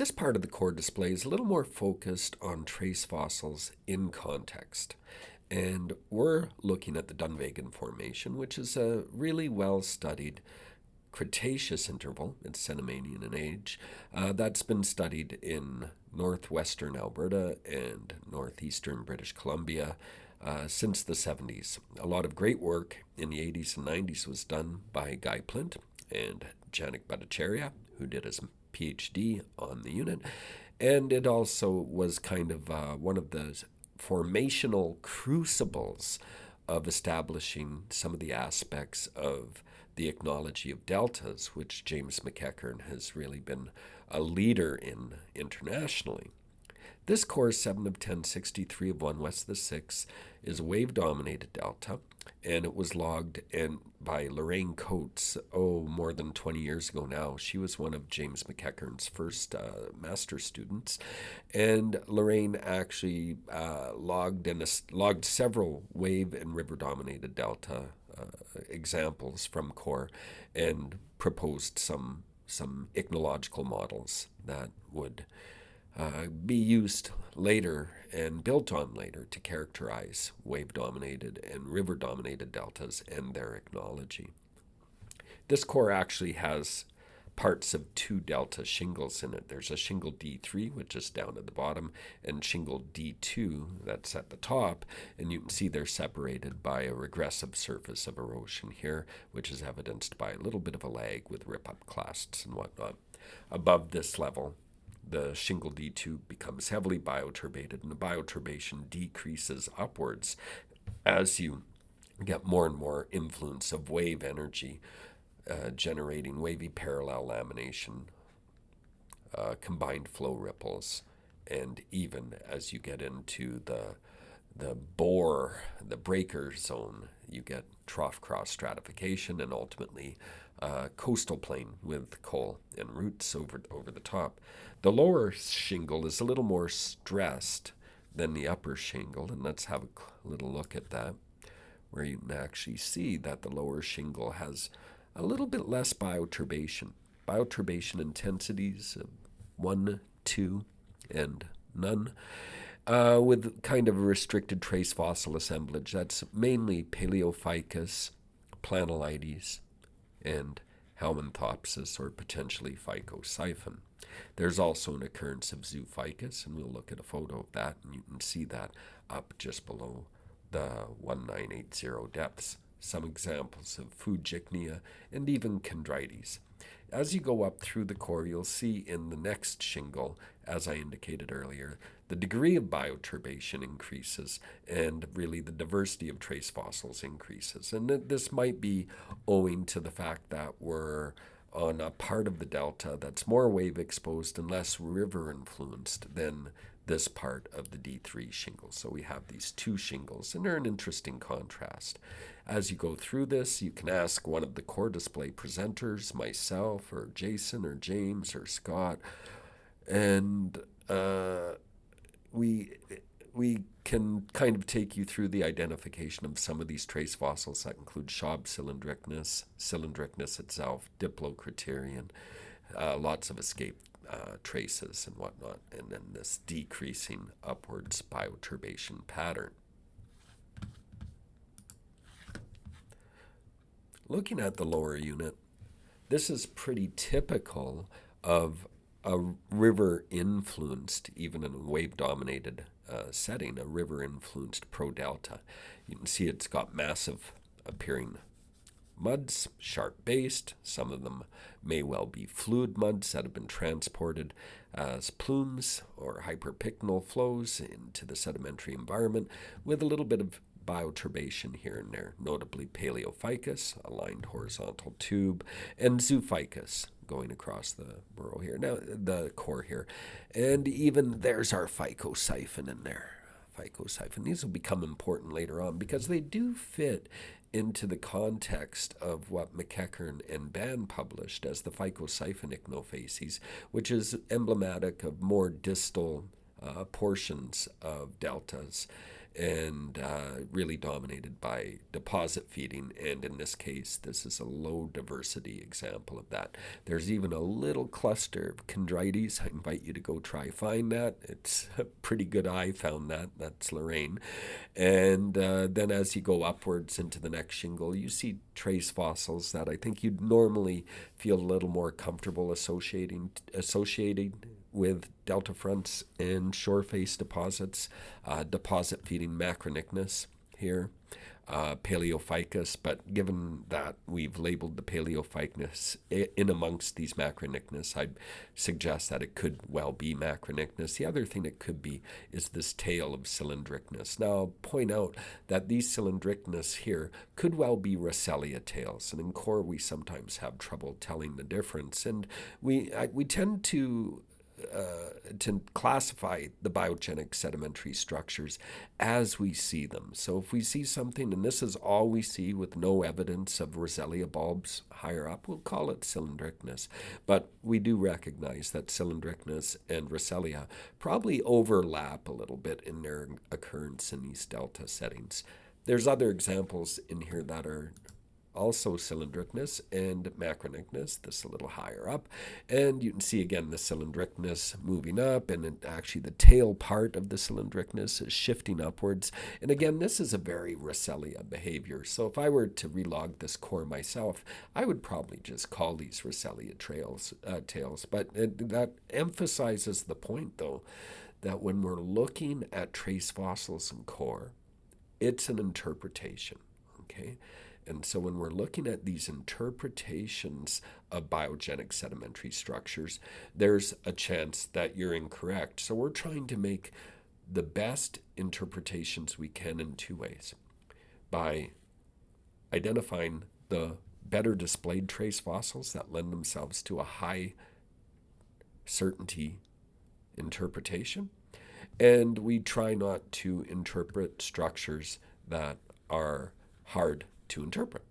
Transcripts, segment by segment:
This part of the core display is a little more focused on trace fossils in context. And we're looking at the Dunvegan Formation, which is a really well studied Cretaceous interval. It's Cenomanian in age. That's been studied in northwestern Alberta and northeastern British Columbia since the 70s. A lot of great work in the 80s and 90s was done by Guy Plint and Janik Bhattacharya, who did his PhD on the unit. And it also was kind of one of the formational crucibles of establishing some of the aspects of the ichnology of deltas, which James McEachern has really been a leader in internationally. This core 7 of 10, 63 of 1 west of the 6 is a wave-dominated delta, and it was logged by Lorraine Coates, more than 20 years ago now. She was one of James McEachern's first master students, and Lorraine actually logged several wave and river-dominated delta examples from core and proposed some ichnological models that would be used later and built on later to characterize wave-dominated and river-dominated deltas and their ichnology. This core actually has parts of two delta shingles in it. There's a shingle D3, which is down at the bottom, and shingle D2, that's at the top, and you can see they're separated by a regressive surface of erosion here, which is evidenced by a little bit of a lag with rip-up clasts and whatnot. Above this level, the shingle D2 becomes heavily bioturbated, and the bioturbation decreases upwards as you get more and more influence of wave energy generating wavy parallel lamination, combined flow ripples, and even as you get into the breaker zone, you get trough cross stratification and ultimately coastal plain with coal and roots over the top. The lower shingle is a little more stressed than the upper shingle, and let's have a little look at that, where you can actually see that the lower shingle has a little bit less bioturbation. Bioturbation intensities of 1, 2, and none, with kind of a restricted trace fossil assemblage. That's mainly Paleophycus, Planolides, and Helminthopsis, or potentially Phycosiphon. There's also an occurrence of Zoophycus, and we'll look at a photo of that, and you can see that up just below the 1980 depths. Some examples of Fujicnia and even Chondrites. As you go up through the core, you'll see in the next shingle, as I indicated earlier, the degree of bioturbation increases and really the diversity of trace fossils increases. And this might be owing to the fact that we're on a part of the delta that's more wave exposed and less river influenced than this part of the D3 shingle. So we have these two shingles, and they're an interesting contrast. As you go through this, you can ask one of the core display presenters, myself or Jason or James or Scott, and we can kind of take you through the identification of some of these trace fossils that include Schaub cylindricness itself, Diplocriterion, lots of escape traces and whatnot, and then this decreasing upwards bioturbation pattern. Looking at the lower unit, this is pretty typical of a river-influenced, even in a wave-dominated setting, a river-influenced pro-delta. You can see it's got massive appearing muds, sharp-based. Some of them may well be fluid muds that have been transported as plumes or hyperpycnal flows into the sedimentary environment with a little bit of bioturbation here and there, notably Paleophycus, a lined horizontal tube, and Zoophycus going across the burrow here. Now, the core here. And even there's our Phycosiphon in there. Phycosiphon. These will become important later on because they do fit into the context of what McEachern and Ban published as the Phycosiphon ichnofacies, which is emblematic of more distal portions of deltas. and really dominated by deposit feeding. And in this case, this is a low diversity example of that. There's even a little cluster of chondrites. I invite you to go try find that. It's a pretty good eye found that. That's Lorraine. And then as you go upwards into the next shingle, you see trace fossils that I think you'd normally feel a little more comfortable associating with delta fronts and shore face deposits, deposit feeding Macronychnus here, Paleophycus, but given that we've labeled the Paleophycus in amongst these Macronychnus, I'd suggest that it could well be Macronychnus. The other thing it could be is this tail of cylindricnus. Now, I'll point out that these cylindricnus here could well be Rosselia tails, and in core we sometimes have trouble telling the difference, and we tend to classify the biogenic sedimentary structures as we see them. So if we see something, and this is all we see with no evidence of Rosselia bulbs higher up, we'll call it cylindricnus. But we do recognize that cylindricnus and Rosselia probably overlap a little bit in their occurrence in these delta settings. There's other examples in here that are also cylindricnus and Macronychnus, this a little higher up. And you can see again the cylindricnus moving up, and actually the tail part of the cylindricnus is shifting upwards. And again, this is a very Rosselia behavior. So if I were to relog this core myself, I would probably just call these Rosselia tails. But that emphasizes the point, though, that when we're looking at trace fossils in core, it's an interpretation, okay? And so when we're looking at these interpretations of biogenic sedimentary structures, there's a chance that you're incorrect. So we're trying to make the best interpretations we can in two ways. By identifying the better displayed trace fossils that lend themselves to a high certainty interpretation, and we try not to interpret structures that are hard to interpret.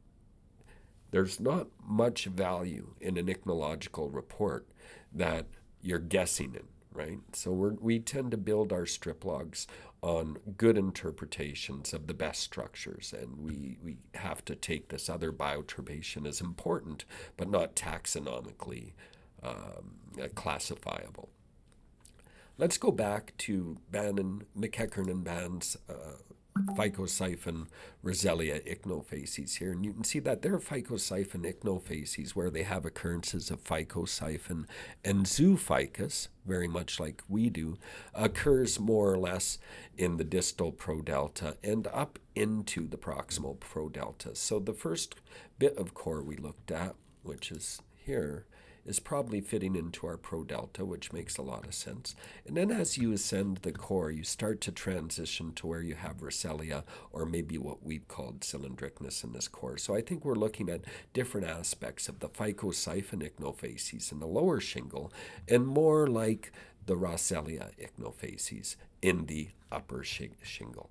There's not much value in an ichnological report that you're guessing in, right? So we tend to build our strip logs on good interpretations of the best structures, and we have to take this other bioturbation as important, but not taxonomically classifiable. Let's go back to McEachern and Bann's Phycosiphon Rosselia ichnofacies here, and you can see that there are Phycosiphon ichnofacies where they have occurrences of Phycosiphon, and zoophicus, very much like we do, occurs more or less in the distal prodelta and up into the proximal prodelta. So the first bit of core we looked at, which is here, is probably fitting into our prodelta, which makes a lot of sense. And then as you ascend the core, you start to transition to where you have Rosselia, or maybe what we've called cylindricnus in this core. So I think we're looking at different aspects of the Phycosiphon ichnofacies in the lower shingle, and more like the Rosselia ichnofacies in the upper shingle.